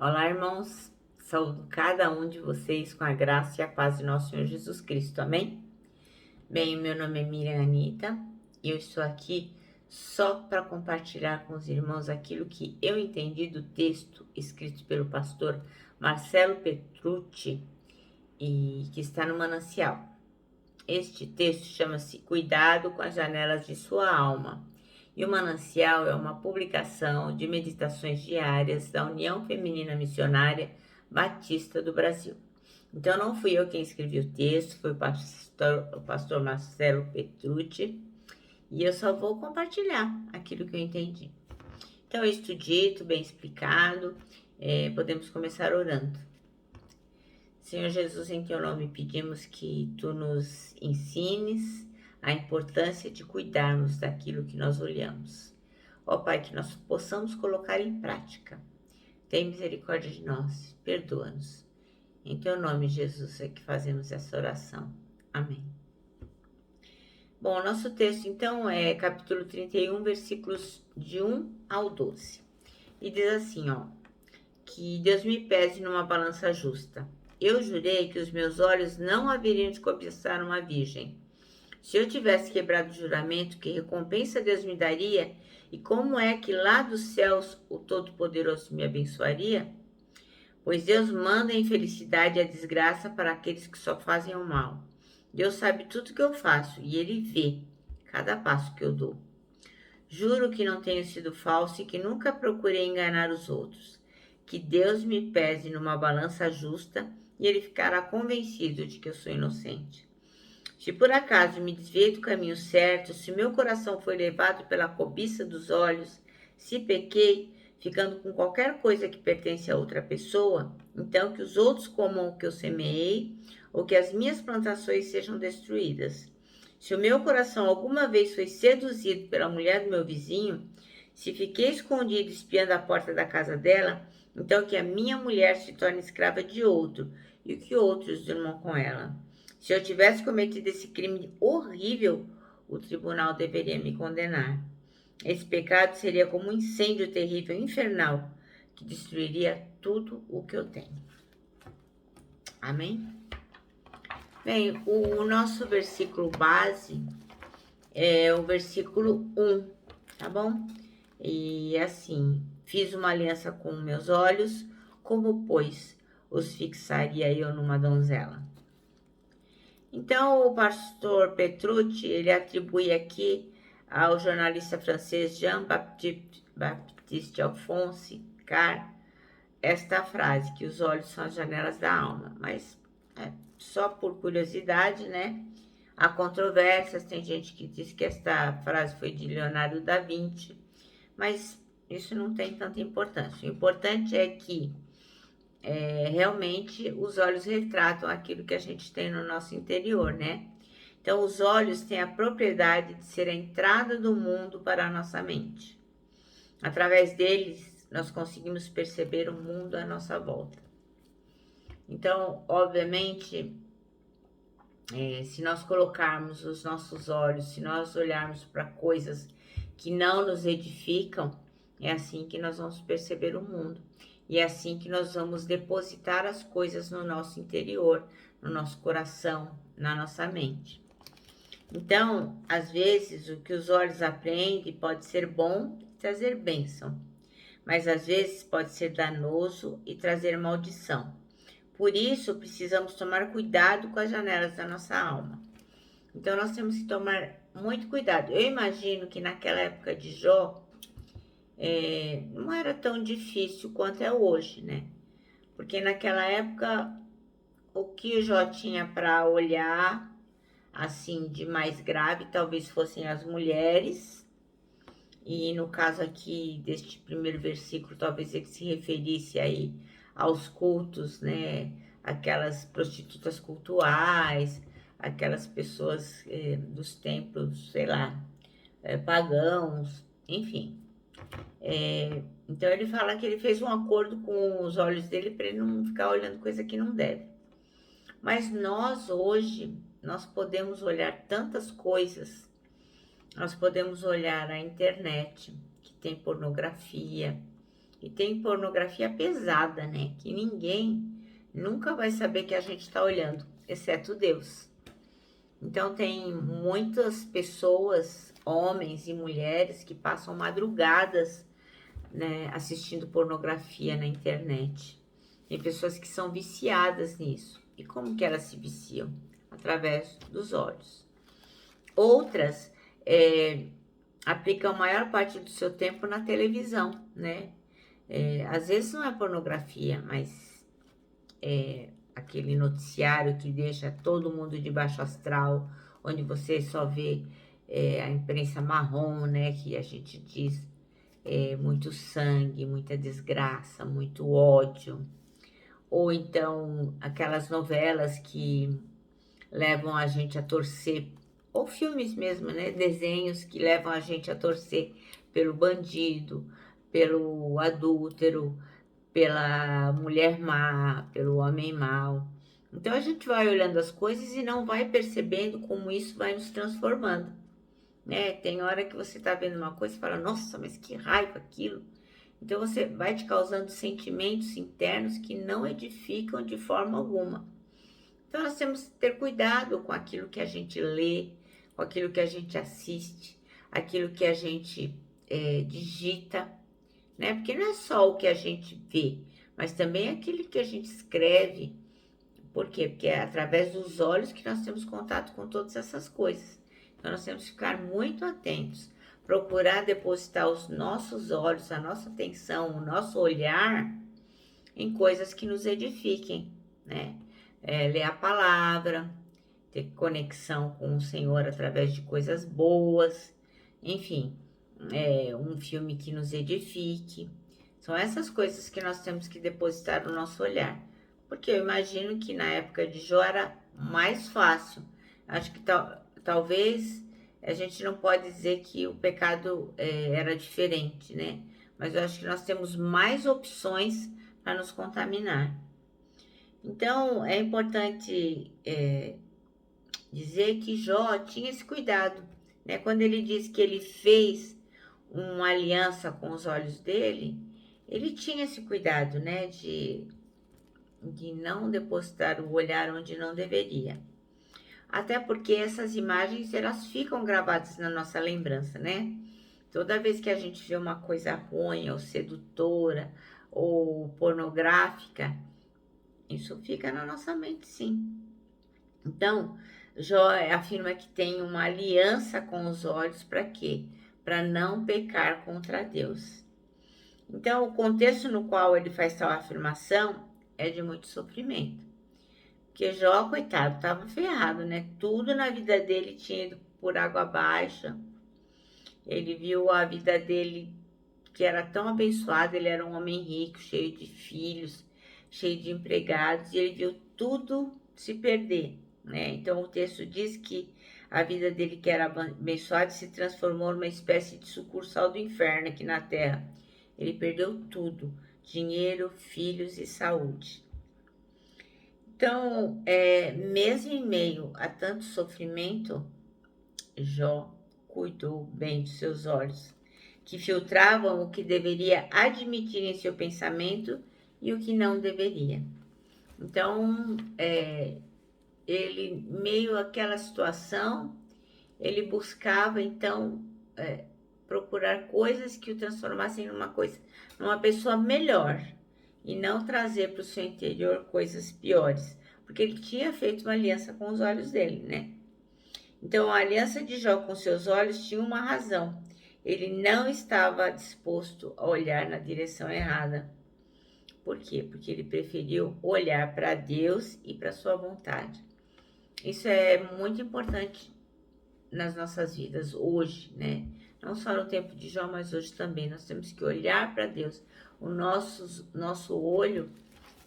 Olá, irmãos. Saúdo cada um de vocês com a graça e a paz de nosso Senhor Jesus Cristo. Amém? Bem, meu nome é Miriam Anita e eu estou aqui só para compartilhar com os irmãos aquilo que eu entendi do texto escrito pelo pastor Marcelo Petrucci e que está no Manancial. Este texto chama-se Cuidado com as Janelas de Sua Alma. E o Manancial é uma publicação de meditações diárias da União Feminina Missionária Batista do Brasil. Então, não fui eu quem escrevi o texto, foi o pastor Marcelo Petrucci, e eu só vou compartilhar aquilo que eu entendi. Então, isto dito, bem explicado, podemos começar orando. Senhor Jesus, em teu nome pedimos que tu nos ensines a importância de cuidarmos daquilo que nós olhamos. Ó Pai, que nós possamos colocar em prática. Tem misericórdia de nós, perdoa-nos. Em teu nome, Jesus, é que fazemos essa oração. Amém. Bom, o nosso texto, então, é capítulo 31, versículos de 1 ao 12. E diz assim, ó, que Deus me pese numa balança justa. Eu jurei que os meus olhos não haveriam de cobiçar uma virgem. Se eu tivesse quebrado o juramento, que recompensa Deus me daria? E como é que lá dos céus o Todo-Poderoso me abençoaria? Pois Deus manda a infelicidade e a desgraça para aqueles que só fazem o mal. Deus sabe tudo que eu faço e Ele vê cada passo que eu dou. Juro que não tenho sido falso e que nunca procurei enganar os outros. Que Deus me pese numa balança justa e Ele ficará convencido de que eu sou inocente. Se por acaso me desviei do caminho certo, se meu coração foi levado pela cobiça dos olhos, se pequei, ficando com qualquer coisa que pertence a outra pessoa, então que os outros comam o que eu semeei, ou que as minhas plantações sejam destruídas. Se o meu coração alguma vez foi seduzido pela mulher do meu vizinho, se fiquei escondido espiando a porta da casa dela, então que a minha mulher se torne escrava de outro, e que outros durmam com ela. Se eu tivesse cometido esse crime horrível, o tribunal deveria me condenar. Esse pecado seria como um incêndio terrível, infernal, que destruiria tudo o que eu tenho. Amém? Bem, o nosso versículo base é o versículo 1, tá bom? E assim, fiz uma aliança com meus olhos, como, pois, os fixaria eu numa donzela? Então, o pastor Petrucci, ele atribui aqui ao jornalista francês Jean-Baptiste Alphonse Carr esta frase, que os olhos são as janelas da alma. Mas, só por curiosidade, né? Há controvérsias, tem gente que diz que esta frase foi de Leonardo da Vinci, mas isso não tem tanta importância. O importante é que realmente os olhos retratam aquilo que a gente tem no nosso interior, né? Então, os olhos têm a propriedade de ser a entrada do mundo para a nossa mente. Através deles, nós conseguimos perceber o mundo à nossa volta. Então, obviamente, se nós colocarmos os nossos olhos, se nós olharmos para coisas que não nos edificam, é assim que nós vamos perceber o mundo. E é assim que nós vamos depositar as coisas no nosso interior, no nosso coração, na nossa mente. Então, às vezes, o que os olhos apreendem pode ser bom e trazer bênção, mas às vezes pode ser danoso e trazer maldição. Por isso, precisamos tomar cuidado com as janelas da nossa alma. Então, nós temos que tomar muito cuidado. Eu imagino que naquela época de Jó, não era tão difícil quanto é hoje, né? Porque naquela época, o que o Jó tinha para olhar, assim, de mais grave, talvez fossem as mulheres. E no caso aqui deste primeiro versículo, talvez ele se referisse aí aos cultos, né? Aquelas prostitutas cultuais, aquelas pessoas dos templos, sei lá, pagãos, enfim. Então ele fala que ele fez um acordo com os olhos dele para ele não ficar olhando coisa que não deve. Mas nós hoje, nós podemos olhar tantas coisas. Nós podemos olhar a internet, que tem pornografia, E tem pornografia pesada, né? Que ninguém nunca vai saber que a gente está olhando, exceto Deus. Então tem muitas pessoas, homens e mulheres, que passam madrugadas, né, assistindo pornografia na internet. Tem pessoas que são viciadas nisso. E como que elas se viciam? Através dos olhos. Outras aplicam a maior parte do seu tempo na televisão, né? Às vezes não é pornografia, mas aquele noticiário que deixa todo mundo de baixo astral, onde você só vê a imprensa marrom, né? Que a gente diz muito sangue, muita desgraça, muito ódio. Ou então aquelas novelas que levam a gente a torcer, ou filmes mesmo, né? Desenhos que levam a gente a torcer pelo bandido, pelo adúltero, pela mulher má, pelo homem mau. Então a gente vai olhando as coisas e não vai percebendo como isso vai nos transformando, né? Tem hora que você tá vendo uma coisa e fala, nossa, mas que raiva aquilo. Então você vai te causando sentimentos internos que não edificam de forma alguma. Então nós temos que ter cuidado com aquilo que a gente lê, com aquilo que a gente assiste, aquilo que a gente digita, né? Porque não é só o que a gente vê, mas também aquilo que a gente escreve. Por quê? Porque é através dos olhos que nós temos contato com todas essas coisas. Então nós temos que ficar muito atentos, procurar depositar os nossos olhos, a nossa atenção, o nosso olhar em coisas que nos edifiquem, né? Ler a palavra, ter conexão com o Senhor através de coisas boas, enfim, um filme que nos edifique. São essas coisas que nós temos que depositar no nosso olhar. Porque eu imagino que na época de Jó era mais fácil. Acho que talvez a gente não pode dizer que o pecado era diferente, né? Mas eu acho que nós temos mais opções para nos contaminar. Então, é importante dizer que Jó tinha esse cuidado, né? Quando ele diz que ele fez uma aliança com os olhos dele, ele tinha esse cuidado, né? De não depositar o olhar onde não deveria. Até porque essas imagens, elas ficam gravadas na nossa lembrança, né? Toda vez que a gente vê uma coisa ruim, ou sedutora, ou pornográfica, isso fica na nossa mente, sim. Então, Jó afirma que tem uma aliança com os olhos para quê? Para não pecar contra Deus. Então, o contexto no qual ele faz tal afirmação é de muito sofrimento. Porque Jó, coitado, estava ferrado, né? Tudo na vida dele tinha ido por água abaixo. Ele viu a vida dele, que era tão abençoada, ele era um homem rico, cheio de filhos, cheio de empregados, e ele viu tudo se perder, né? Então o texto diz que a vida dele, que era abençoada, se transformou numa espécie de sucursal do inferno aqui na terra. Ele perdeu tudo, dinheiro, filhos e saúde. Então, mesmo em meio a tanto sofrimento, Jó cuidou bem dos seus olhos, que filtravam o que deveria admitir em seu pensamento e o que não deveria. Então, ele, meio àquela situação, ele buscava, então, procurar coisas que o transformassem numa pessoa melhor, e não trazer para o seu interior coisas piores, porque ele tinha feito uma aliança com os olhos dele, né? Então, a aliança de Jó com seus olhos tinha uma razão. Ele não estava disposto a olhar na direção errada. Por quê? Porque ele preferiu olhar para Deus e para sua vontade. Isso é muito importante nas nossas vidas hoje, né? Não só no tempo de Jó, mas hoje também. Nós temos que olhar para Deus. O nosso olho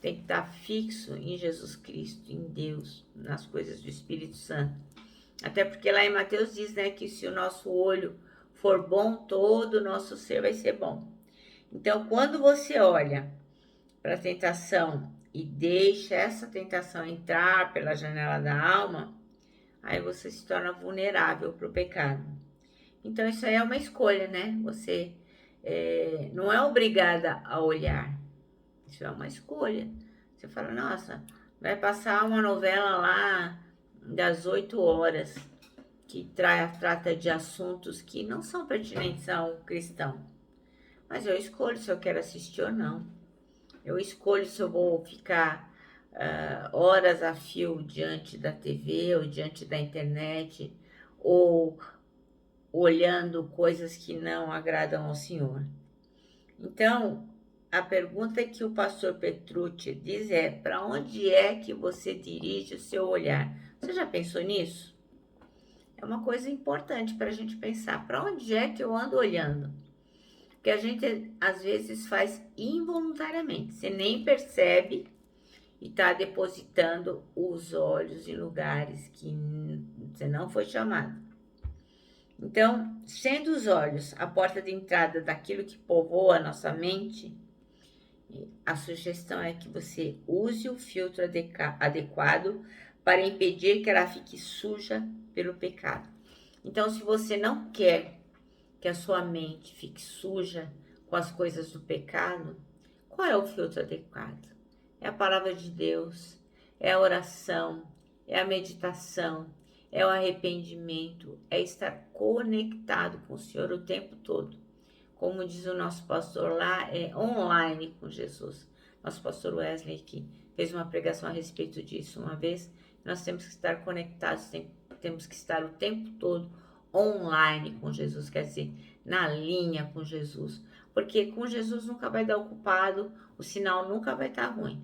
tem que estar fixo em Jesus Cristo, em Deus, nas coisas do Espírito Santo. Até porque lá em Mateus diz, né, que se o nosso olho for bom, todo o nosso ser vai ser bom. Então, quando você olha para a tentação e deixa essa tentação entrar pela janela da alma, aí você se torna vulnerável para o pecado. Então, isso aí é uma escolha, né? Você não é obrigada a olhar. Isso é uma escolha. Você fala, nossa, vai passar uma novela lá das 8 horas que trata de assuntos que não são pertinentes a um cristão. Mas eu escolho se eu quero assistir ou não. Eu escolho se eu vou ficar horas a fio diante da TV ou diante da internet ou olhando coisas que não agradam ao Senhor. Então, a pergunta que o pastor Petrucci diz é: para onde é que você dirige o seu olhar? Você já pensou nisso? É uma coisa importante para a gente pensar. Para onde é que eu ando olhando? Porque a gente às vezes faz involuntariamente. Você nem percebe e está depositando os olhos em lugares que você não foi chamado. Então, sendo os olhos a porta de entrada daquilo que povoa a nossa mente, a sugestão é que você use o filtro adequado para impedir que ela fique suja pelo pecado. Então, se você não quer que a sua mente fique suja com as coisas do pecado, qual é o filtro adequado? É a palavra de Deus, é a oração, é a meditação, é o arrependimento, é estar conectado com o Senhor o tempo todo. Como diz o nosso pastor lá, é online com Jesus. Nosso pastor Wesley que fez uma pregação a respeito disso uma vez. Nós temos que estar conectados, temos que estar o tempo todo online com Jesus, quer dizer, na linha com Jesus. Porque com Jesus nunca vai dar ocupado, o sinal nunca vai estar ruim.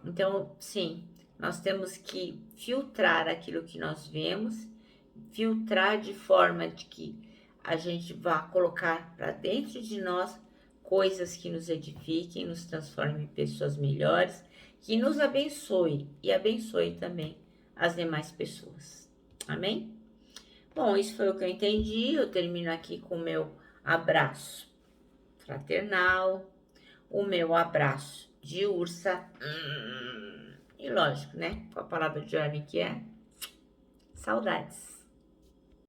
Então, sim, nós temos que filtrar aquilo que nós vemos, filtrar de forma de que a gente vá colocar para dentro de nós coisas que nos edifiquem, nos transformem em pessoas melhores, que nos abençoe e abençoe também as demais pessoas. Amém? Bom, isso foi o que eu entendi. Eu termino aqui com o meu abraço fraternal, o meu abraço de ursa. E lógico, né? Com a palavra de ordem que é saudades.